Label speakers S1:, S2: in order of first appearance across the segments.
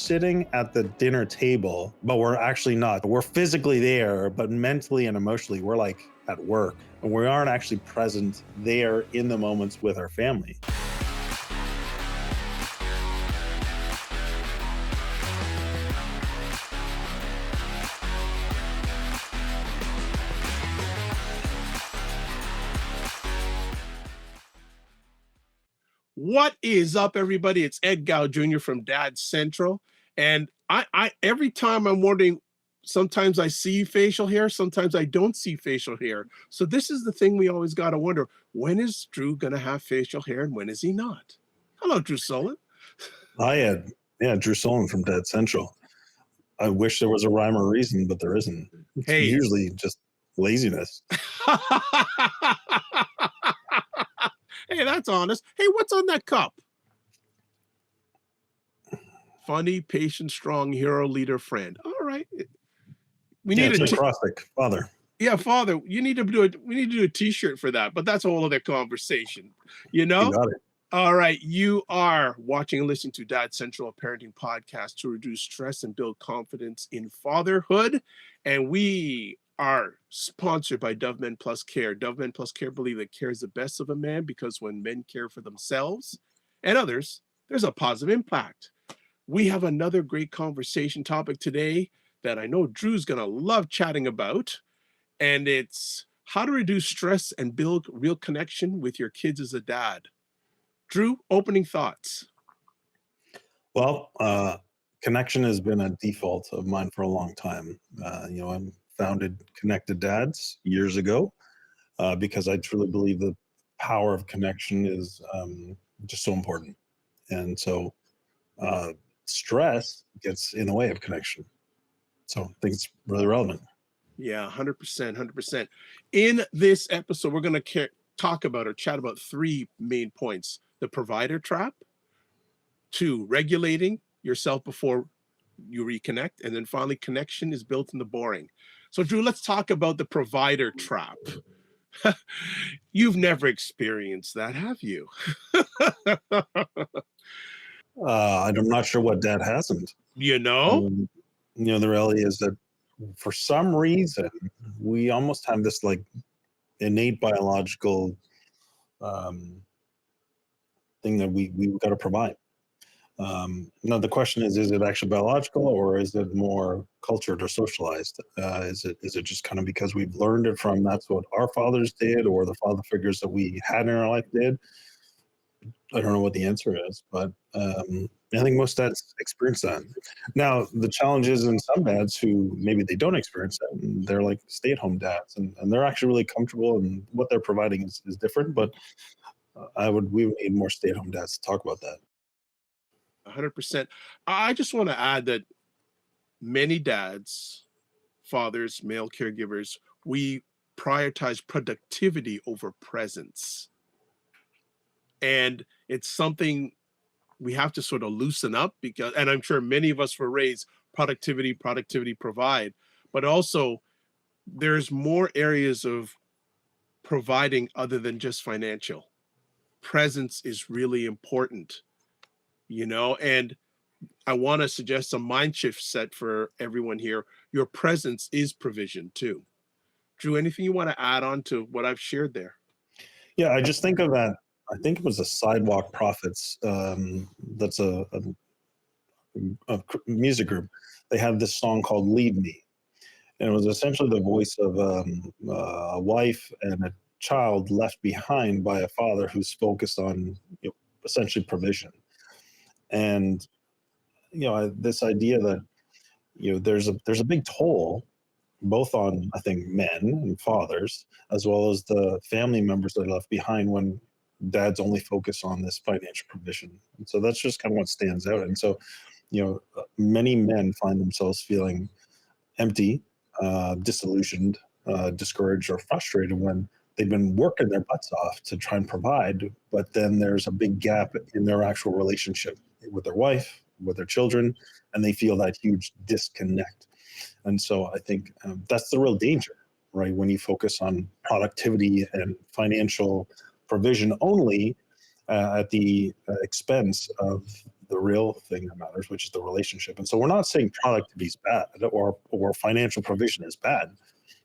S1: sitting at the dinner table, but we're actually not. We're physically there, but mentally and emotionally, we're like at work, and we aren't actually present there in the moments with our family.
S2: What is up, everybody? It's Ed Gow Jr. from Dad Central. And I every time I'm wondering, sometimes I see facial hair, sometimes I don't see facial hair. So this is the thing we always got to wonder, when is Drew going to have facial hair and when is he not? Hello, Drew Solon.
S1: I had, Drew Solon from Dad Central. I wish there was a rhyme or reason, but there isn't. It's
S2: Hey.
S1: usually just laziness.
S2: Hey, that's honest. Hey, what's on that cup? Funny, patient, strong, hero, leader, friend. All right. We need
S1: it's acrostic, father.
S2: Yeah, father, you need to do it. We need to do a t-shirt for that, but that's a whole other conversation. You know?
S1: You got it.
S2: All right. You are watching and listening to Dad Central, a parenting podcast to reduce stress and build confidence in fatherhood. And we are sponsored by Dove Men Plus Care. Dove Men Plus Care believe that care is the best of a man because when men care for themselves and others, there's a positive impact. We have another great conversation topic today that I know Drew's going to love chatting about. And it's how to reduce stress and build real connection with your kids as a dad. Drew, opening thoughts.
S1: Well, connection has been a default of mine for a long time. I founded Connected Dads years ago because I truly believe the power of connection is just so important. And so stress gets in the way of connection. So I think it's really relevant.
S2: Yeah, 100%, 100%. In this episode, we're going to talk about or chat about three main points: the provider trap, 2, regulating yourself before you reconnect, and then finally, connection is built in the boring. So, Drew, let's talk about the provider trap. You've never experienced that, have you?
S1: I'm not sure what dad hasn't.
S2: You know?
S1: The reality is that for some reason, we almost have this like innate biological thing that we got to provide. Now the question is it actually biological or is it more cultured or socialized? Is it just kind of because we've learned it from that's what our fathers did or the father figures that we had in our life did? I don't know what the answer is, but I think most dads experience that. Now, the challenge is in some dads who maybe they don't experience that, and they're like stay-at-home dads, and they're actually really comfortable, and what they're providing is different, but we would need more stay-at-home dads to talk about that.
S2: 100%. I just want to add that many dads, fathers, male caregivers, we prioritize productivity over presence. And it's something we have to sort of loosen up because, and I'm sure many of us were raised productivity, provide, but also there's more areas of providing other than just financial. Presence is really important, and I want to suggest a mind shift set for everyone here. Your presence is provision too. Drew, anything you want to add on to what I've shared there?
S1: Yeah, I just think of that. I think it was the Sidewalk Prophets. That's a music group. They have this song called "Lead Me," and it was essentially the voice of a wife and a child left behind by a father who's focused on essentially provision. And this idea that there's a big toll both on, I think, men and fathers as well as the family members that are left behind when dads only focus on this financial provision. And so that's just kind of what stands out. And so many men find themselves feeling empty, disillusioned, discouraged, or frustrated when they've been working their butts off to try and provide, but then there's a big gap in their actual relationship with their wife, with their children, and they feel that huge disconnect. And so I think that's the real danger, right? When you focus on productivity and financial provision only at the expense of the real thing that matters, which is the relationship. And so we're not saying productivity is bad, or financial provision is bad.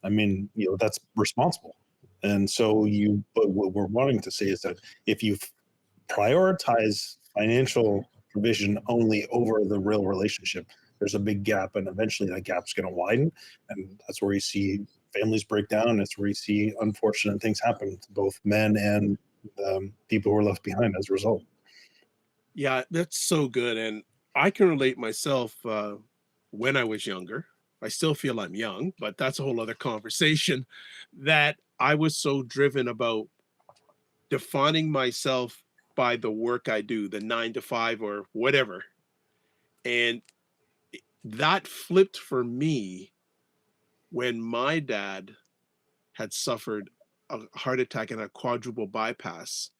S1: I mean, that's responsible. And so but what we're wanting to say is that if you prioritize financial provision only over the real relationship, there's a big gap, and eventually that gap's going to widen, and that's where you see families break down. That's where you see unfortunate things happen to both men and people who are left behind as a result.
S2: Yeah, that's so good. And I can relate myself when I was younger. I still feel I'm young, but that's a whole other conversation. That I was so driven about defining myself by the work I do, the 9 to 5 or whatever. And that flipped for me when my dad had suffered a heart attack and a quadruple bypass.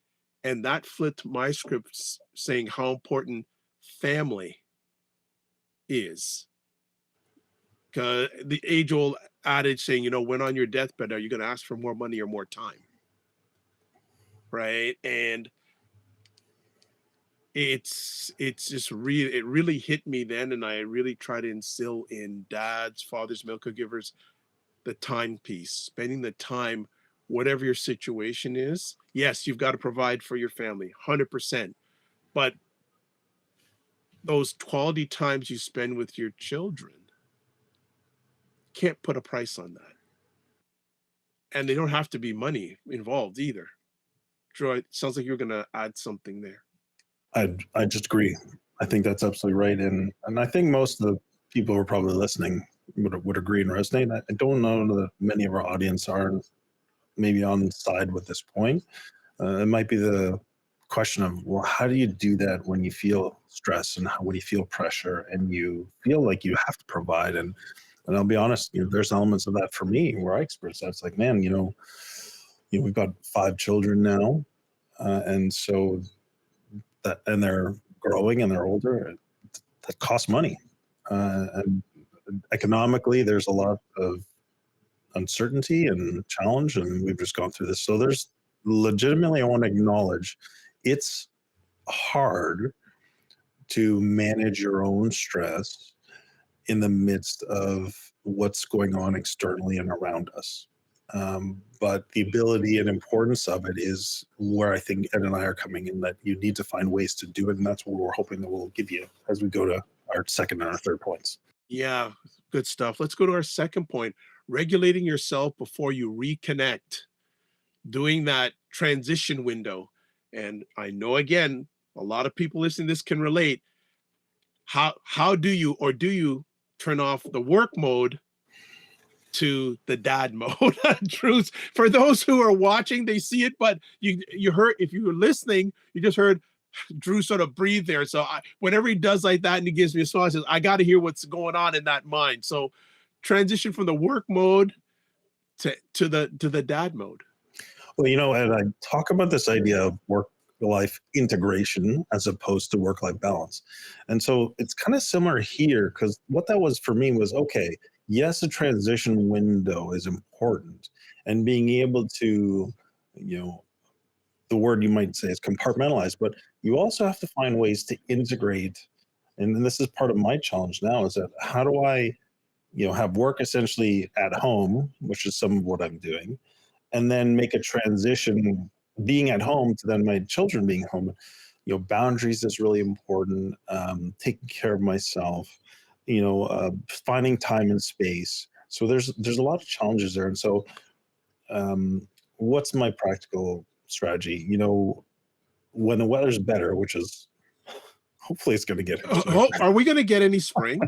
S2: And that flipped my scripts saying how important family is. 'Cause the age old adage saying, when on your deathbed, are you going to ask for more money or more time? Right. And it's just it really hit me then. And I really try to instill in dads, fathers, male caregivers, the time piece, spending the time, whatever your situation is. Yes, you've got to provide for your family, 100%. But those quality times you spend with your children, can't put a price on that. And they don't have to be money involved either. Troy, sounds like you're going to add something there.
S1: I just agree. I think that's absolutely right, and I think most of the people who are probably listening would agree and resonate. I don't know that many of our audience are maybe on the side with this point. It might be the question of, well, how do you do that when you feel stress and when you feel pressure and you feel like you have to provide? And I'll be honest, there's elements of that for me where I experience that. It's like, man, we've got 5 children now, and so and they're growing and they're older. That costs money, and economically, there's a lot of uncertainty and challenge, and we've just gone through this. So there's legitimately, I want to acknowledge, it's hard to manage your own stress in the midst of what's going on externally and around us. But the ability and importance of it is where I think Ed and I are coming in, that you need to find ways to do it. And that's what we're hoping that we'll give you as we go to our second and our third points.
S2: Yeah, good stuff. Let's go to our second point, regulating yourself before you reconnect, doing that transition window. And I know, again, a lot of people listening to this can relate. How do you turn off the work mode to the dad mode? Truth, for those who are watching, they see it, but you heard, if you were listening, you just heard Drew sort of breathe there. So whenever he does like that and he gives me a smile, I says, I got to hear what's going on in that mind. So transition from the work mode to the dad mode.
S1: Well, and I talk about this idea of work-life integration as opposed to work-life balance. And so it's kind of similar here, because what that was for me was, okay, yes, a transition window is important, and being able to, the word you might say is compartmentalize, but you also have to find ways to integrate. And this is part of my challenge now, is that how do I, have work essentially at home, which is some of what I'm doing, and then make a transition being at home to then my children being home. Boundaries is really important. Taking care of myself, finding time and space. So there's a lot of challenges there. And so what's my practical strategy? When the weather's better, which is hopefully it's going to get here.
S2: Are we going to get any spring?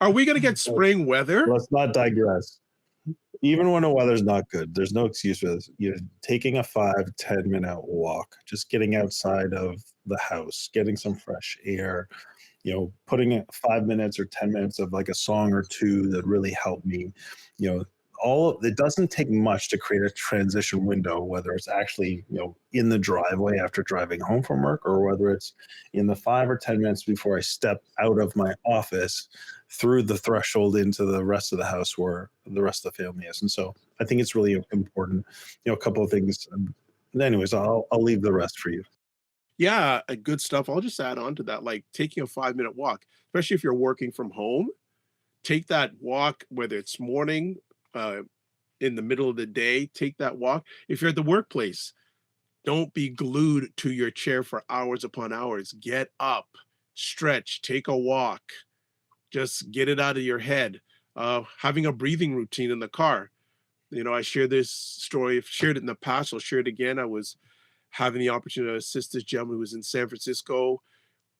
S2: Are we going to get spring weather?
S1: Let's not digress. Even when the weather's not good, there's no excuse for this. You're taking a 5-10 minute walk, just getting outside of the house, getting some fresh air, putting 5 minutes or 10 minutes of like a song or two that really helped me. It doesn't take much to create a transition window, whether it's actually, in the driveway after driving home from work, or whether it's in the 5 or 10 minutes before I step out of my office through the threshold into the rest of the house where the rest of the family is. And so I think it's really important. A couple of things. Anyways, I'll leave the rest for you.
S2: Yeah, good stuff. I'll just add on to that, like taking a 5-minute walk, especially if you're working from home. Take that walk, whether it's morning, uh, in the middle of the day, take that walk. If you're at the workplace, don't be glued to your chair for hours upon hours. Get up, stretch, take a walk, just get it out of your head. Having a breathing routine in the car. You know, I share this story, I've shared it in the past, I'll share it again. I was having the opportunity to assist this gentleman who was in San Francisco,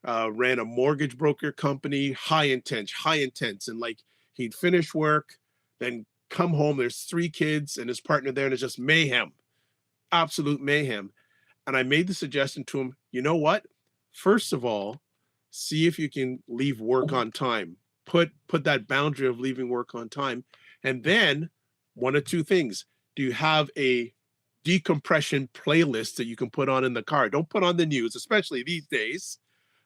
S2: ran a mortgage broker company, high intense. And like he'd finish work, then come home. There's 3 kids and his partner there, and it's just mayhem, absolute mayhem. And I made the suggestion to him, you know what? First of all, see if you can leave work on time. Put that boundary of leaving work on time. And then one of two things. Do you have a decompression playlist that you can put on in the car? Don't put on the news, especially these days,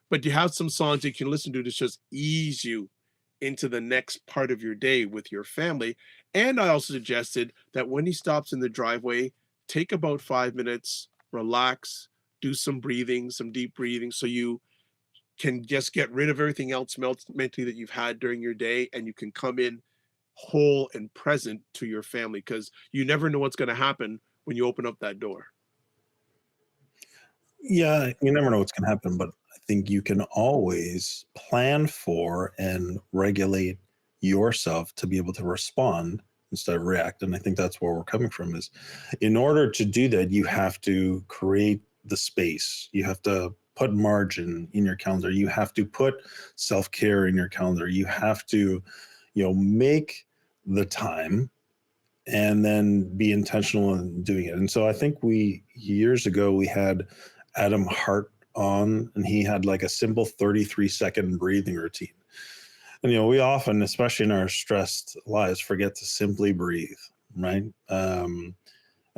S2: but you have some songs you can listen to just ease you into the next part of your day with your family. And I also suggested that when he stops in the driveway, take about 5 minutes, relax, do some breathing, some deep breathing, so you can just get rid of everything else mentally that you've had during your day, and you can come in whole and present to your family, because you never know what's going to happen when you open up that door.
S1: Yeah, you never know what's going to happen, but I think you can always plan for and regulate yourself to be able to respond instead of react. And I think that's where we're coming from is in order to do that, you have to create the space. You have to put margin in your calendar. You have to put self-care in your calendar. You have to, make the time and then be intentional in doing it. And so I think we years ago we had Adam Hart on, and he had like a simple 33-second breathing routine. And we often, especially in our stressed lives, forget to simply breathe, right? And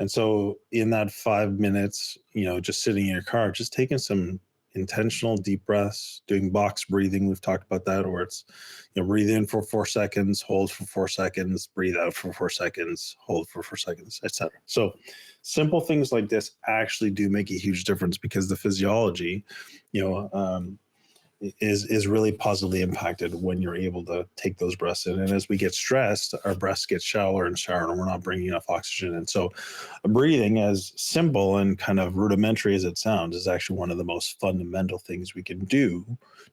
S1: so in that 5 minutes, just sitting in your car, just taking some intentional deep breaths, doing box breathing. We've talked about that, where it's, breathe in for 4 seconds, hold for 4 seconds, breathe out for 4 seconds, hold for 4 seconds, etc. So simple things like this actually do make a huge difference because the physiology, you know, um, is really positively impacted when you're able to take those breaths in. And as we get stressed, our breaths get shallower and shallower, and we're not bringing enough oxygen in. So breathing, as simple and kind of rudimentary as it sounds, is actually one of the most fundamental things we can do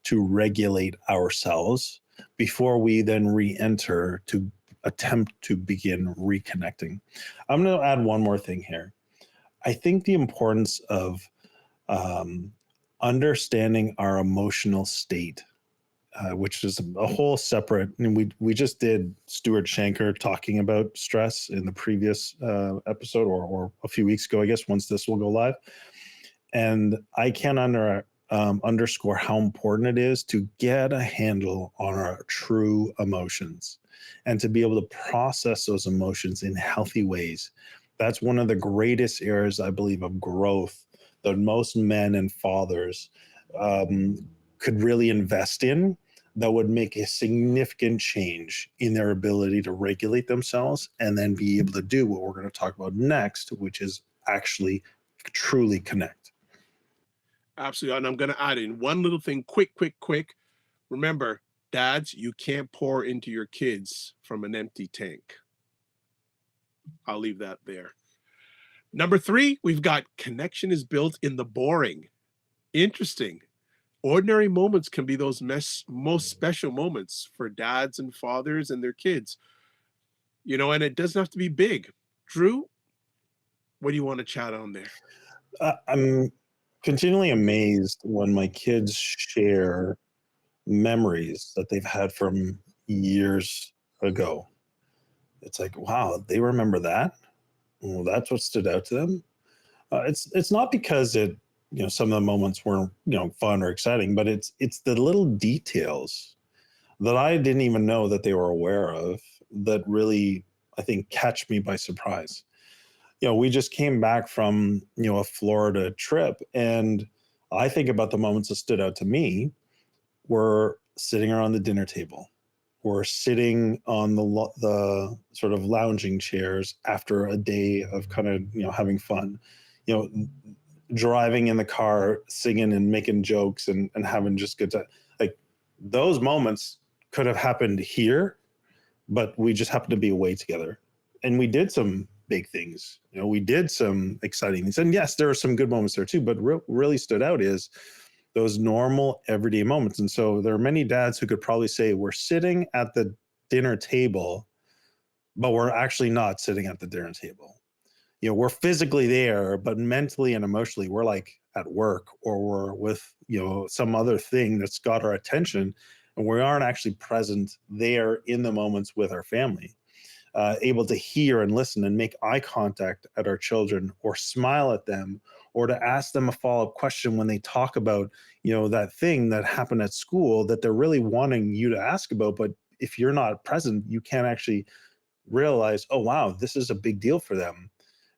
S1: to regulate ourselves before we then re-enter to attempt to begin reconnecting. I'm going to add one more thing here. I think the importance of um, understanding our emotional state, which is a whole separate. And we just did Stuart Shanker talking about stress in the previous episode, or a few weeks ago, I guess, once this will go live. And I can't underscore how important it is to get a handle on our true emotions and to be able to process those emotions in healthy ways. That's one of the greatest areas, I believe, of growth that most men and fathers could really invest in, that would make a significant change in their ability to regulate themselves and then be able to do what we're going to talk about next, which is actually truly connect.
S2: Absolutely. And I'm going to add in one little thing, quick, quick, quick. Remember, dads, you can't pour into your kids from an empty tank. I'll leave that there. Number 3, we've got connection is built in the boring. Interesting. Ordinary moments can be those most special moments for dads and fathers and their kids, and it doesn't have to be big. Drew, what do you want to chat on there?
S1: I'm continually amazed when my kids share memories that they've had from years ago. It's like, wow, they remember that. Well, that's what stood out to them. It's not because some of the moments weren't fun or exciting, but it's the little details that I didn't even know that they were aware of that really, I think, catch me by surprise. We just came back from a Florida trip, and I think about the moments that stood out to me were sitting around the dinner table, or sitting on the sort of lounging chairs after a day of kind of having fun. you know driving in the car, singing and making jokes and having just good time. Like those moments could have happened here, but we just happened to be away together. And we did some big things. You know, we did some exciting things. And yes, there are some good moments there too, but really stood out is those normal everyday moments. And so there are many dads who could probably say, we're sitting at the dinner table, but we're actually not sitting at the dinner table. You know, we're physically there, but mentally and emotionally, we're like at work or we're with, you know, some other thing that's got our attention, and we aren't actually present there in the moments with our family, able to hear and listen and make eye contact at our children or smile at them or to ask them a follow-up question when they talk about, you know, that thing that happened at school that they're really wanting you to ask about, but if you're not present, you can't actually realize, oh wow, this is a big deal for them.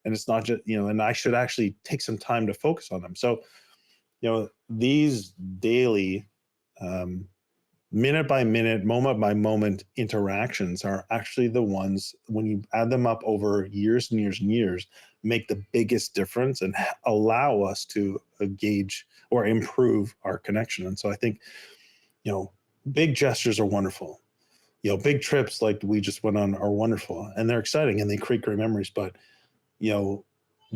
S1: And it's not just, you know, and I should actually take some time to focus on them. So, you know, these daily um, minute by minute, moment by moment interactions are actually the ones, when you add them up over years and years and years, make the biggest difference and allow us to gauge or improve our connection. And so I think, you know, big gestures are wonderful. You know, big trips like we just went on are wonderful and they're exciting and they create great memories. But, you know,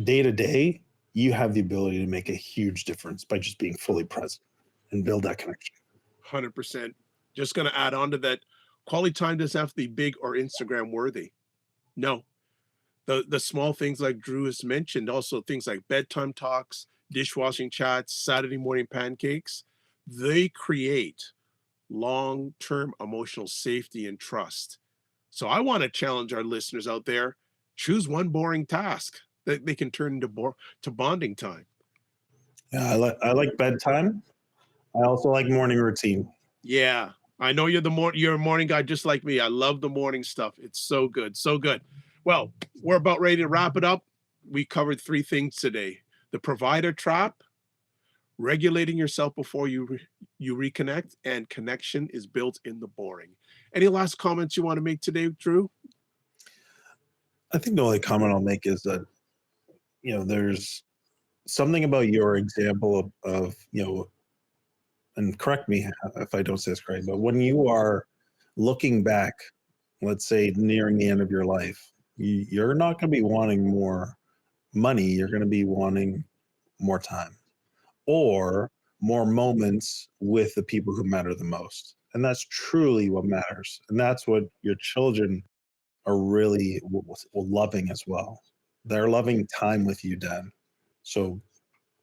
S1: day to day, you have the ability to make a huge difference by just being fully present and build that connection.
S2: 100%. Just going to add on to that. Quality time doesn't have to be big or Instagram worthy. No, the small things like Drew has mentioned, also things like bedtime talks, dishwashing chats, Saturday morning pancakes, they create long-term emotional safety and trust. So I want to challenge our listeners out there, choose one boring task that they can turn to bonding time.
S1: Yeah, I like bedtime. I also like morning routine.
S2: Yeah. I know you're a morning guy just like me. I love the morning stuff. It's so good. So good. Well, we're about ready to wrap it up. We covered three things today. The provider trap, regulating yourself before you reconnect, and connection is built in the boring. Any last comments you want to make today, Drew?
S1: I think the only comment I'll make is that, you know, there's something about your example of, you know, and correct me if I don't say this correct, but when you are looking back, let's say nearing the end of your life, you're not going to be wanting more money. You're going to be wanting more time or more moments with the people who matter the most. And that's truly what matters. And that's what your children are really loving as well. They're loving time with you, Dad. So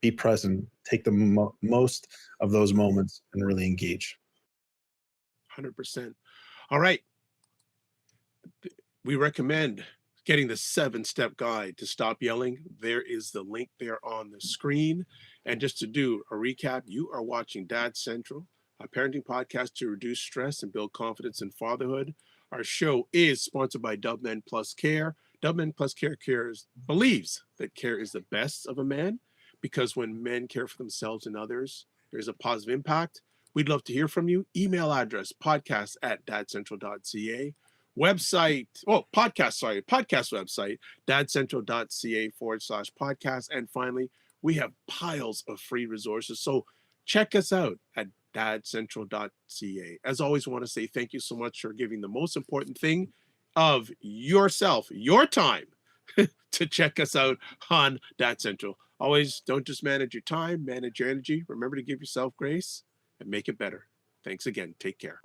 S1: be present, take the most of those moments and really engage.
S2: 100%. All right. We recommend getting the 7-step guide to stop yelling. There is the link there on the screen. And just to do a recap, you are watching Dad Central, a parenting podcast to reduce stress and build confidence in fatherhood. Our show is sponsored by Dove Men Plus Care. Dove Men Plus Care believes that care is the best of a man, because when men care for themselves and others, there's a positive impact. We'd love to hear from you. Email address podcast@dadcentral.ca. Podcast website, dadcentral.ca/podcast. And finally, we have piles of free resources. So check us out at dadcentral.ca. As always, I want to say thank you so much for giving the most important thing of yourself, your time, to check us out on Dad Central. Always, don't just manage your time, manage your energy. Remember to give yourself grace and make it better. Thanks again. Take care.